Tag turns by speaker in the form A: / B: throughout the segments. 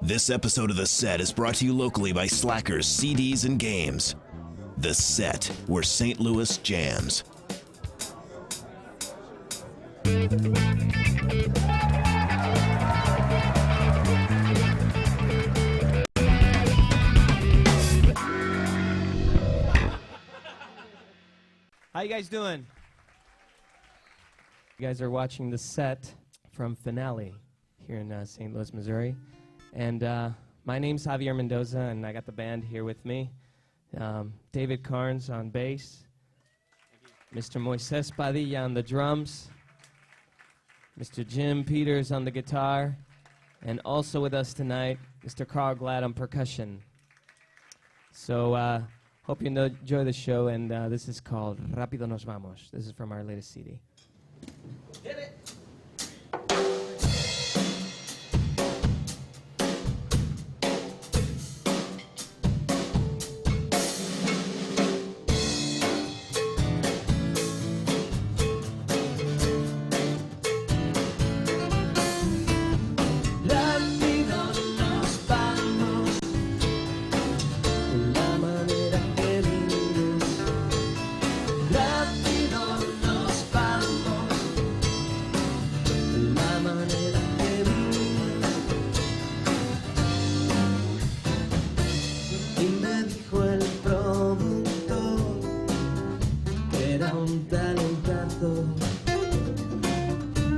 A: This episode of The Set is brought to you locally by Slackers, CDs, and Games. The Set, where St. Louis jams.
B: How you guys doing? You guys are watching The Set from Finale here in St. Louis, Missouri. And my name's Javier Mendoza, and I got the band here with me. David Carnes on bass, Mr. Moises Padilla on the drums, Mr. Jim Peters on the guitar, and also with us tonight, Mr. Carl Glad on percussion. So hope you enjoy the show, and this is called Rápido Nos Vamos. This is from our latest CD. Hit it!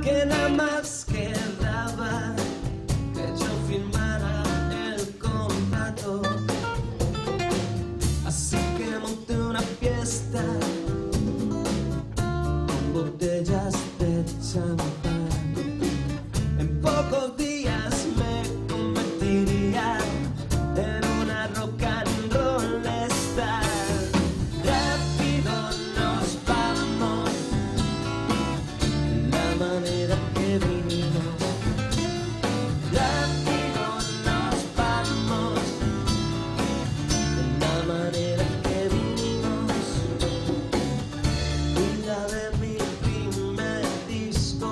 C: Que nada más quedaba que yo firmara el contrato. Así que monté una fiesta con botellas de champán. En pocos días me convertiría en una rock and roll star. Rápido nos vamos, la manera que vinimos. Rápido nos vamos, la manera que vinimos. Y grabé mi primer disco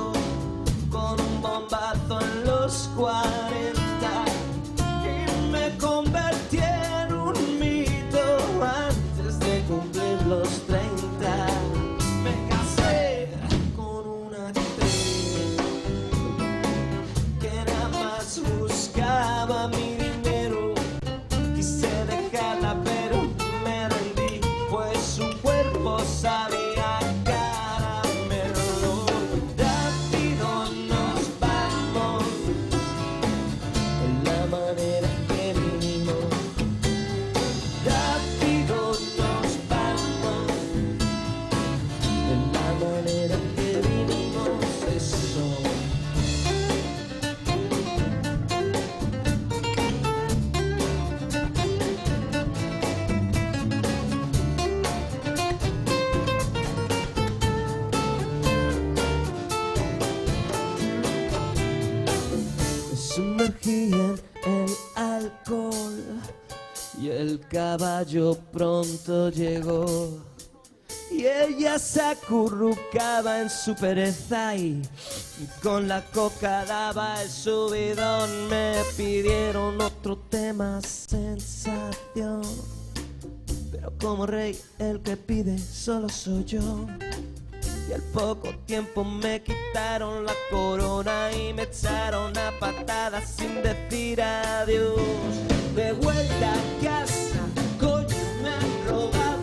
C: con un bombazo en los 40 y me convertí en un mito antes de cumplir los 30. Me casé con una actriz que nada más buscaba mi dinero. Quise dejarla pero me rendí, pues su cuerpo sabía caramelo. Rápido nos vamos, en la manera que vinimos. Rápido nos vamos, en la manera que vinimos. Eso. Me sumergí en el alcohol y el caballo pronto llegó. Y ella se acurrucaba en su pereza y con la coca daba el subidón. Me pidieron otro tema, sensación, pero como rey el que pide solo soy yo. Y al poco tiempo me quitaron la corona y me echaron a patadas sin decir adiós. De vuelta a casa, coño, me han robado.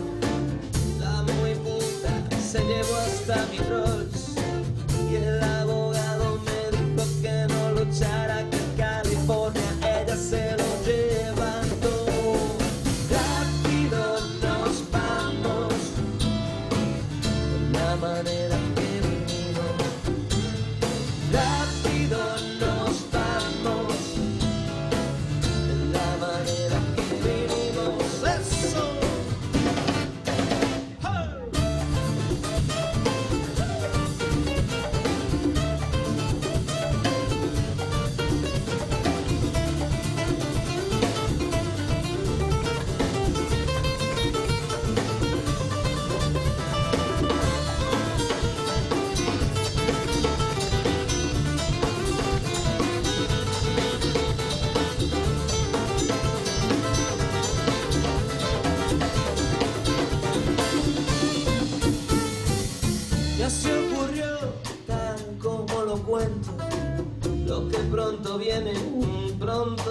C: La muy puta se llevó hasta mi Rolls. Y el abogado me dijo que no luchara, que en California ella se lo llevan todo. Rápido nos vamos, de la manera que vinimos. Rápido nos vamos,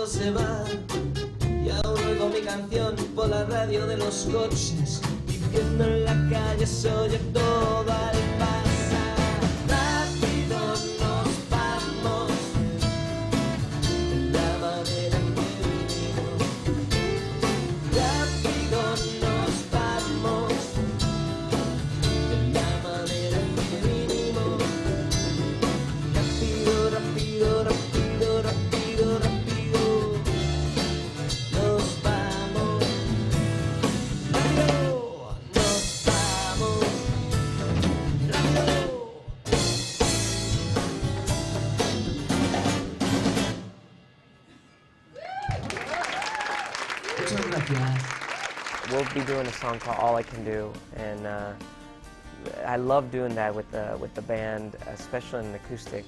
C: cuando se va. Y aún oigo mi canción por la radio de los coches. Viviendo en la calle se oye todo al pasar. Rápido nos vamos, de la manera en que vinimos. Rápido nos vamos, de la manera en que vinimos. Rápido, rápido, rápido, rápido, rápido. Nos vamos, rápido, nos vamos, rápido. Muchas gracias.
D: We'll be doing a song called All I Can Do, and I love doing that with the band, especially in an acoustic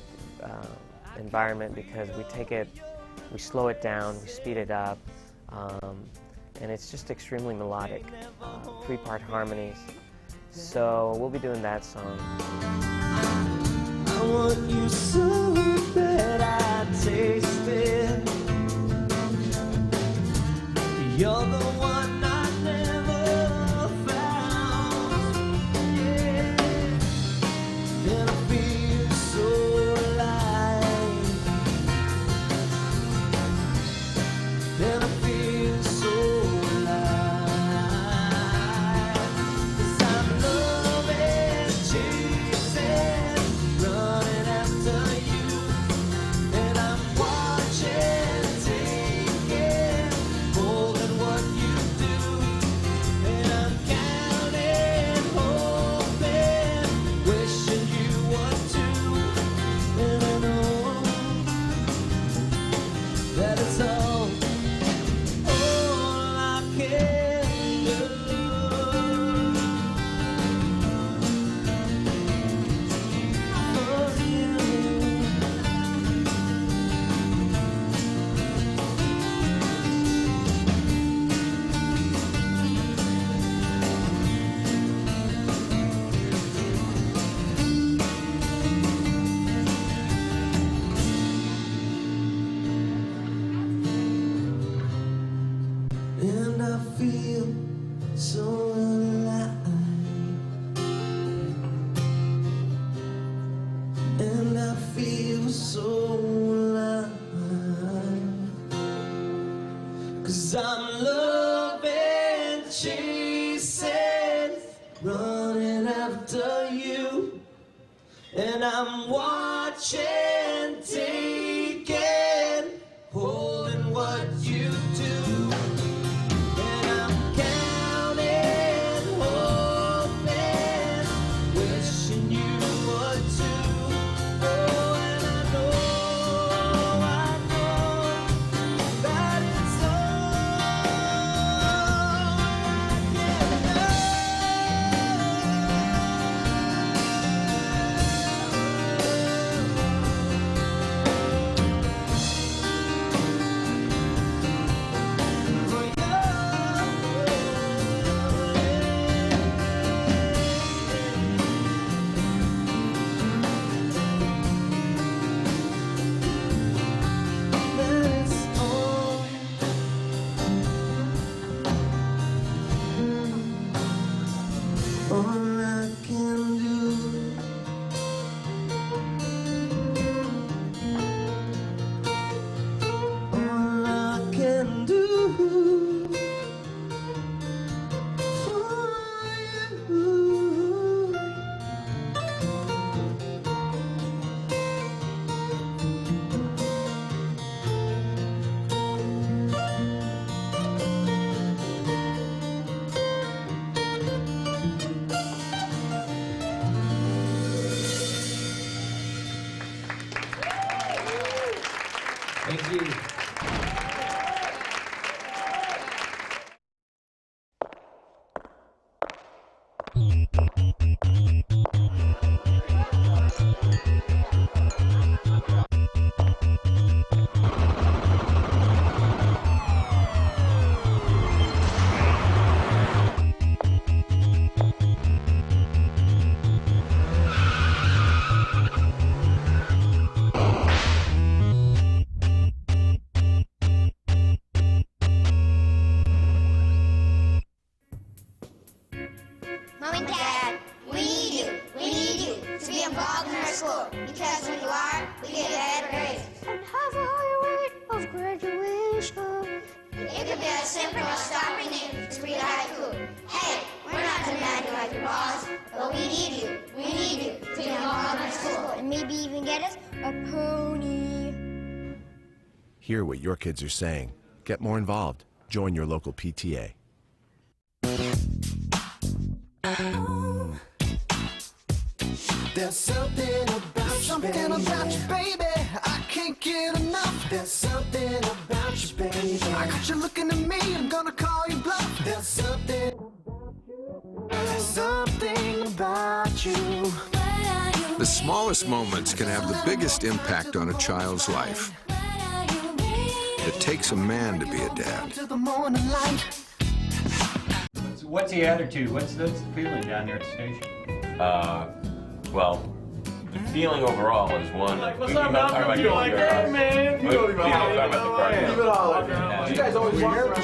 D: environment, because we take it, we slow it down, we speed it up, and it's just extremely melodic, three-part harmonies. So we'll be doing that song.
C: I want you so bad I taste it. You're the one I never found. Yeah. And I feel so alive. And I feel so alive. 'Cause I'm loving, chasing, running after you. And I'm watching, taking, holding what you do. And I'm counting, hoping, wishing you would too. And I know that it's all I can do. For you. And I feel so alive. And I feel so alive. 'Cause I'm loving, chasing, running after you. And I'm watching, taking, holding what you do. And I'm counting, hoping, wishing you would too. Oh, and I know that it's all I can do.
E: Mom and Dad, we need you. We need you to be involved in our school. Because when you are, we get better grades. And have a higher rate of graduation. It could be as simple as stopping in to read a haiku. Hey, we're not demanding like your boss, but we need you. We need you to be involved in our school. And maybe even get us a pony.
F: Hear what your kids are saying. Get more involved. Join your local PTA.
G: There's something about you, baby. I can't get enough. There's something about you, baby. I got you looking at me, I'm gonna call you bluff. There's something about you.
H: The smallest moments can have the biggest impact on a child's life. It takes a man to be a dad.
I: So what's the attitude? What's the feeling down there at the station?
J: Well, the feeling overall is one.
I: What's up, Malcolm? You like that, man? You know about the car.
G: Leave it all up. You guys always want
K: to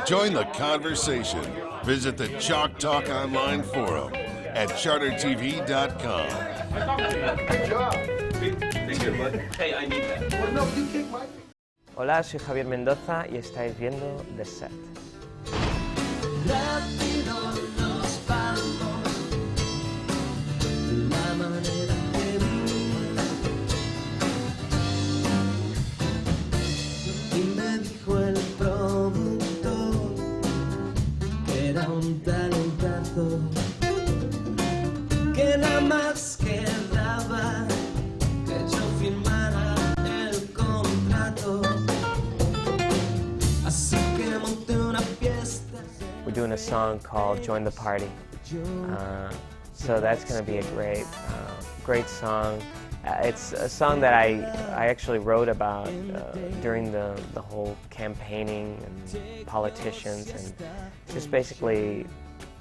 K: join the conversation. Visit the Chalk Talk online forum at chartertv.com.
G: Good job.
J: Hey, I need that.
G: Well, no, you kick my feet.
D: Hola, soy Javier Mendoza y estáis viendo The Set.
C: Rápido nos vamos, la manera que vi. Y me dijo el productor que era un talentazo, que nada más quedaba que yo firmara el contrato. Así que monté una fiesta.
D: We're doing a song called Join the Party. So that's going to be a great song. It's a song that I actually wrote about during the whole campaigning and politicians, and just basically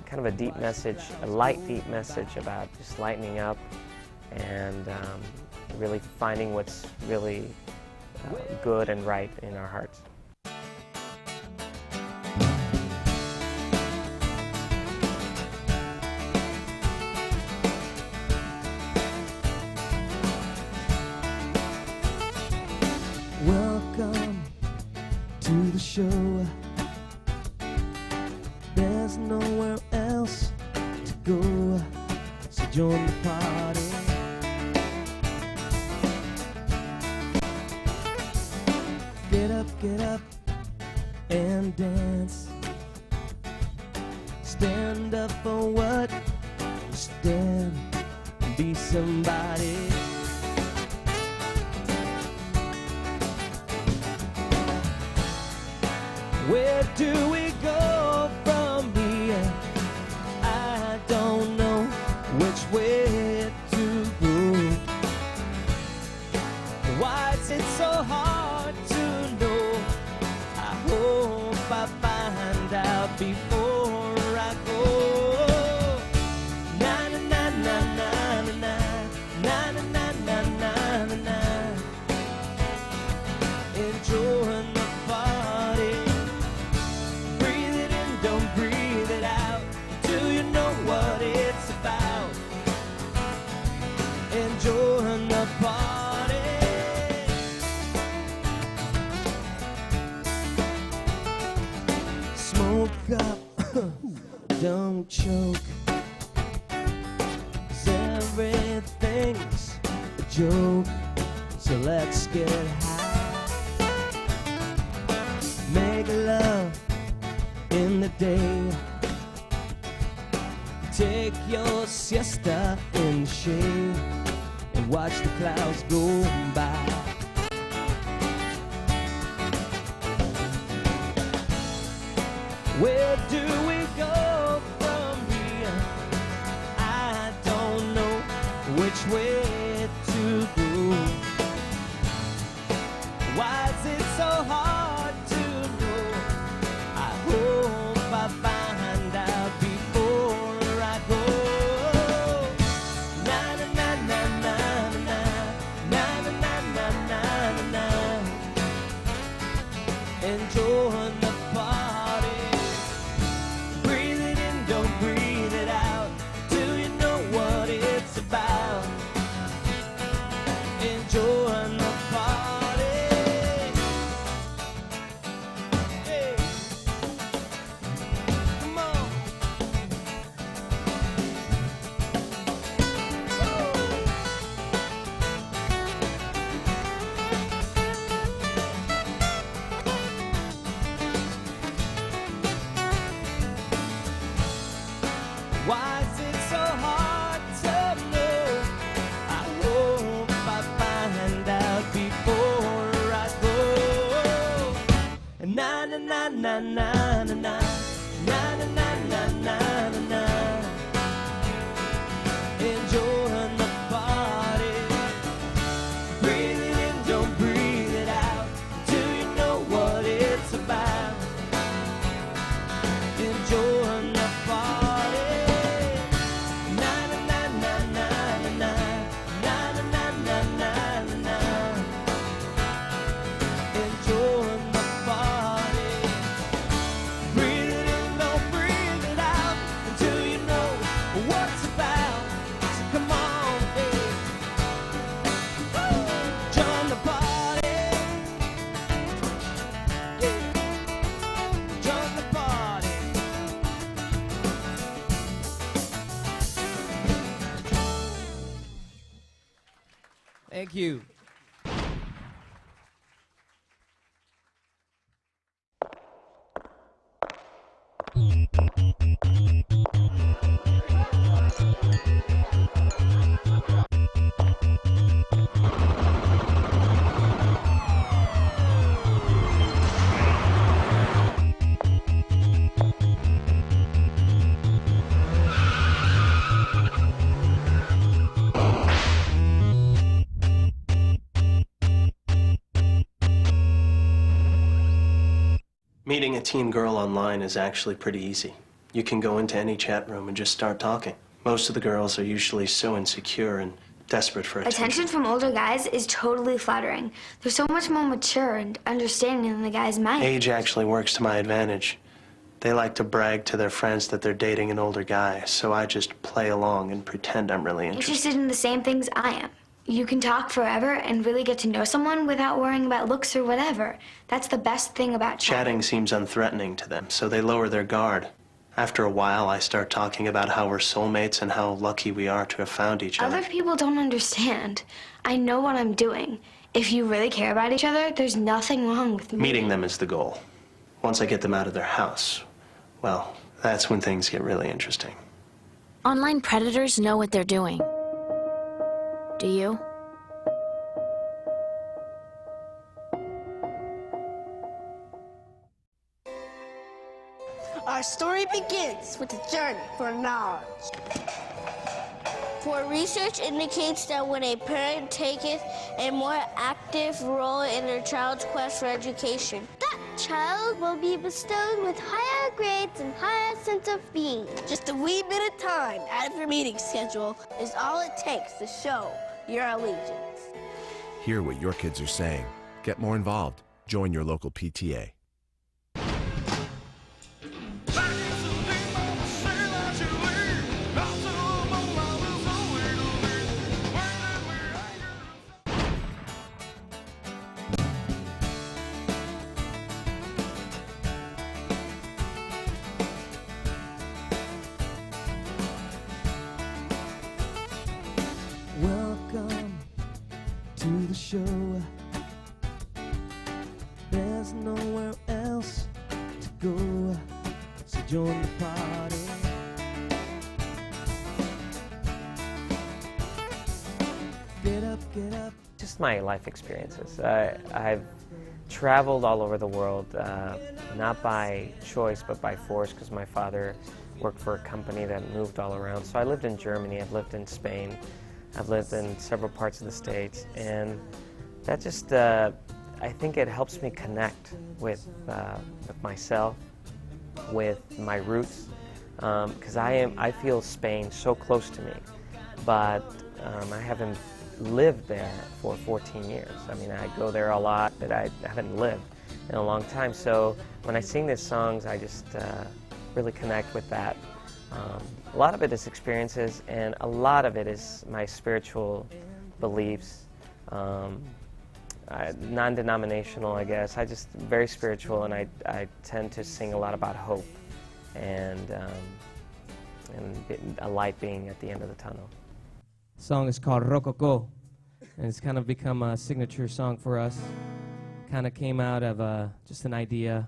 D: kind of a deep message, a light deep message about just lightening up and really finding what's really good and right in our hearts.
C: Welcome to the show. There's nowhere else to go, so join the party. Get up and dance. Stand up for what you stand and be somebody. Where do we go from here? I don't know which way to go. Why is it so hard to know? I hope I find out before I go. Na na na na na na na na na na na na na. Enjoying the party. Breathe it in, don't breathe it out. Do you know what it's about? Enjoying the party. Smoke up, don't choke. 'Cause everything's a joke. So let's get high. Make love in the day. Take your siesta in the shade and watch the clouds go by. Where do we go from here? I don't know which way to go. Why is it so hard to know? I hope I find out before I go. Na na na na na na na na na na na na. Enjoy Thank you.
L: Meeting a teen girl online is actually pretty easy. You can go into any chat room and just start talking. Most of the girls are usually so insecure and desperate for attention.
E: Attention from older guys is totally flattering. They're so much more mature and understanding than the guys my age.
L: Age actually works to my advantage. They like to brag to their friends that they're dating an older guy, so I just play along and pretend I'm really
E: Interested in the same things I am. You can talk forever and really get to know someone without worrying about looks or whatever. That's the best thing about
L: Chatting seems unthreatening to them, so they lower their guard. After a while, I start talking about how we're soulmates and how lucky we are to have found each other.
E: Other people don't understand. I know what I'm doing. If you really care about each other, there's nothing wrong with me.
L: Meeting them is the goal. Once I get them out of their house, well, that's when things get really interesting.
M: Online predators know what they're doing. Do you?
N: Our story begins with a journey for knowledge. For research indicates that when a parent taketh a more active role in their child's quest for education, that child will be bestowed with higher grades and higher sense of being. Just a wee bit of time out of your meeting schedule is all it takes to show your allegiance.
F: Hear what your kids are saying. Get more involved. Join your local PTA.
C: Welcome to the show. There's nowhere else to go, so join the party. Get up, get up.
D: Just my life experiences. I've traveled all over the world, not by choice but by force, because my father worked for a company that moved all around. So I lived in Germany, I've lived in Spain, I've lived in several parts of the States, and that just, I think it helps me connect with myself, with my roots, because I feel Spain so close to me, but I haven't lived there for 14 years. I mean, I go there a lot, but I haven't lived in a long time. So when I sing these songs, I just really connect with that. A lot of it is experiences, and a lot of it is my spiritual beliefs. Non-denominational, I guess. I just very spiritual, and I tend to sing a lot about hope and a light being at the end of the tunnel.
B: The song is called Rococo, and it's kind of become a signature song for us. Kind of came out of just an idea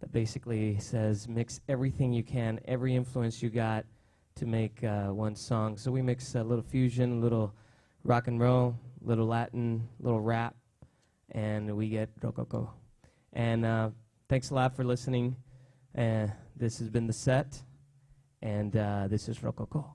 B: that basically says mix everything you can, every influence you got to make one song. So we mix a little fusion, a little rock and roll, a little Latin, a little rap, and we get Rococo. And thanks a lot for listening. This has been The Set, and this is Rococo.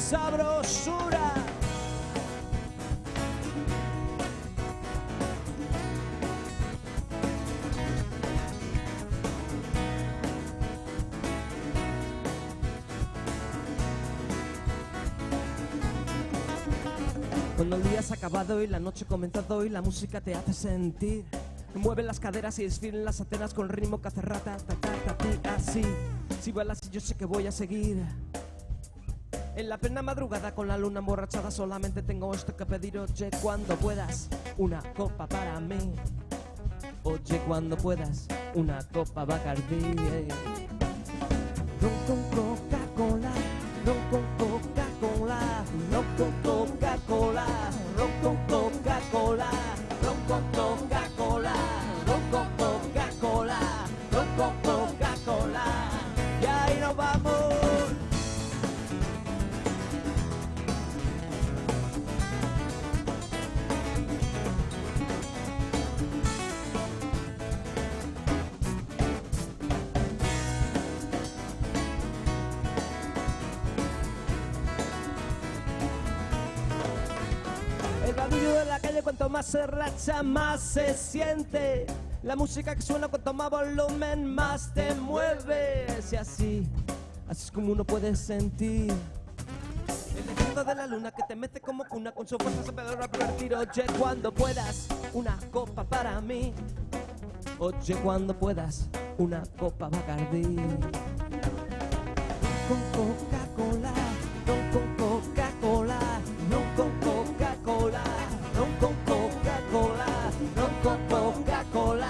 C: Sabrosura. Cuando el día se ha acabado y la noche ha comenzado y la música te hace sentir. Mueve las caderas y desfilen las antenas con el ritmo que hace rata, ta, ta, ta, ti, así. Si bailas yo sé que voy a seguir. En la plena madrugada con la luna emborrachada solamente tengo esto que pedir. Oye, cuando puedas, una copa para mí. Oye, cuando puedas, una copa Bacardí. Ron con Coca-Cola, ron con Coca-Cola, ron con Coca-Cola, ron con Coca-Cola, ron con Coca-Cola, ron con Coca-Cola, ron con Coca-Cola. Y ahí nos vamos. El barullo de la calle cuanto más se racha más se siente. La música que suena cuanto más volumen más te mueve. Si así es como uno puede sentir el efecto de la luna que te mece como cuna con su fuerza se puede revertir. Oye, cuando puedas, una copa para mí. Oye, cuando puedas, una copa Bacardí. Con Coca-Cola, con Coca-Cola, no con Coca-Cola, no con Coca-Cola, no con Coca-Cola,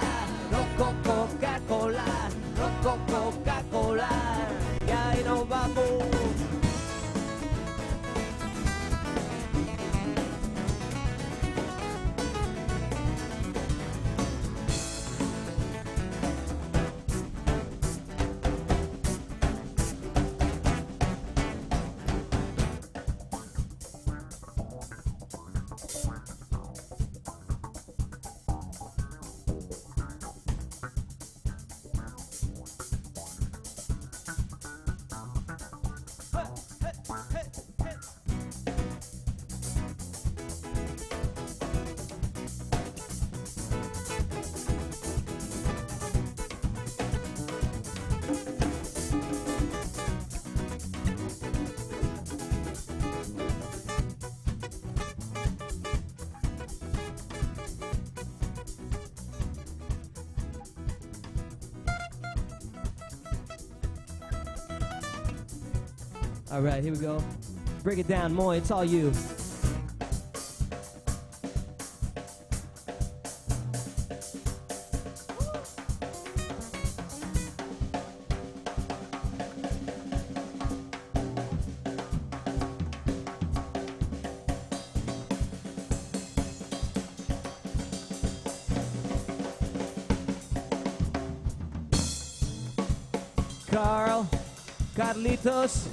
C: no con Coca-Cola, no con Coca-Cola. Y ahí nos vamos. All right, here we go. Break it down, Moy, it's all you. Carlitos,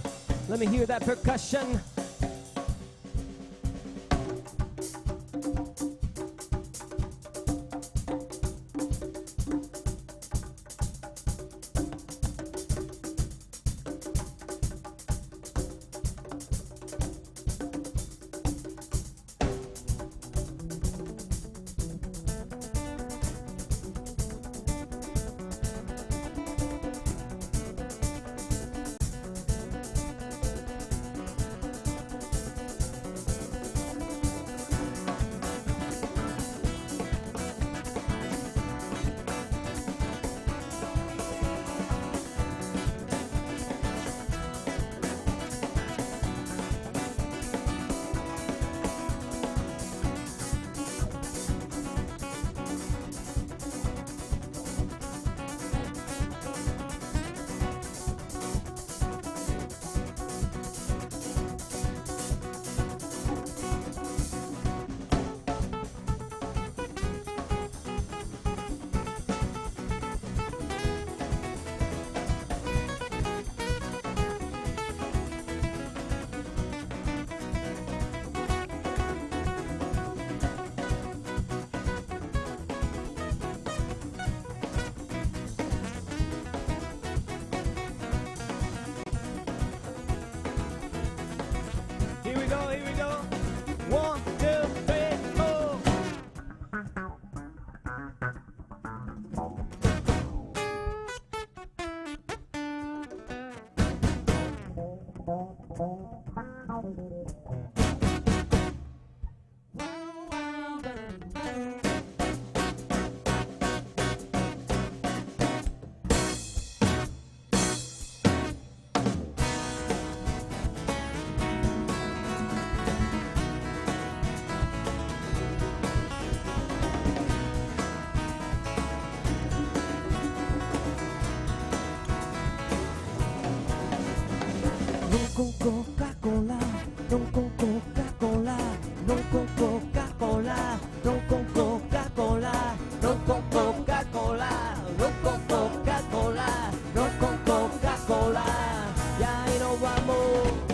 C: let me hear that percussion. Here we go. 1, 2, 3, 4. non con Coca-Cola, non con Coca-Cola, non con Coca-Cola, non con Coca-Cola, non con Coca-Cola, non con Coca-Cola, non con Coca-Cola, y ahí nos vamos.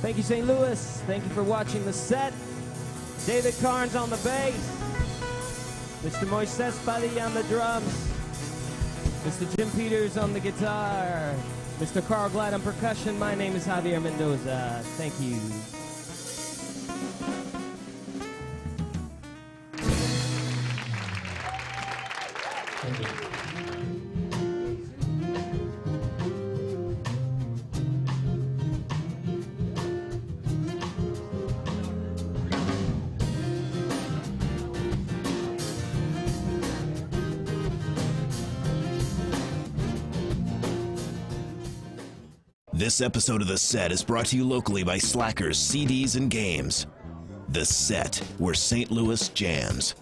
C: Thank you, St. Louis. Thank you for watching the set. David Carnes on the bass. Mr. Moises Padilla on the drums. Mr. Jim Peters on the guitar. Mr. Carl Glad on percussion. My name is Javier Mendoza. Thank you. Thank you.
A: This episode of The Set is brought to you locally by Slackers, CDs, and Games. The Set, where St. Louis jams.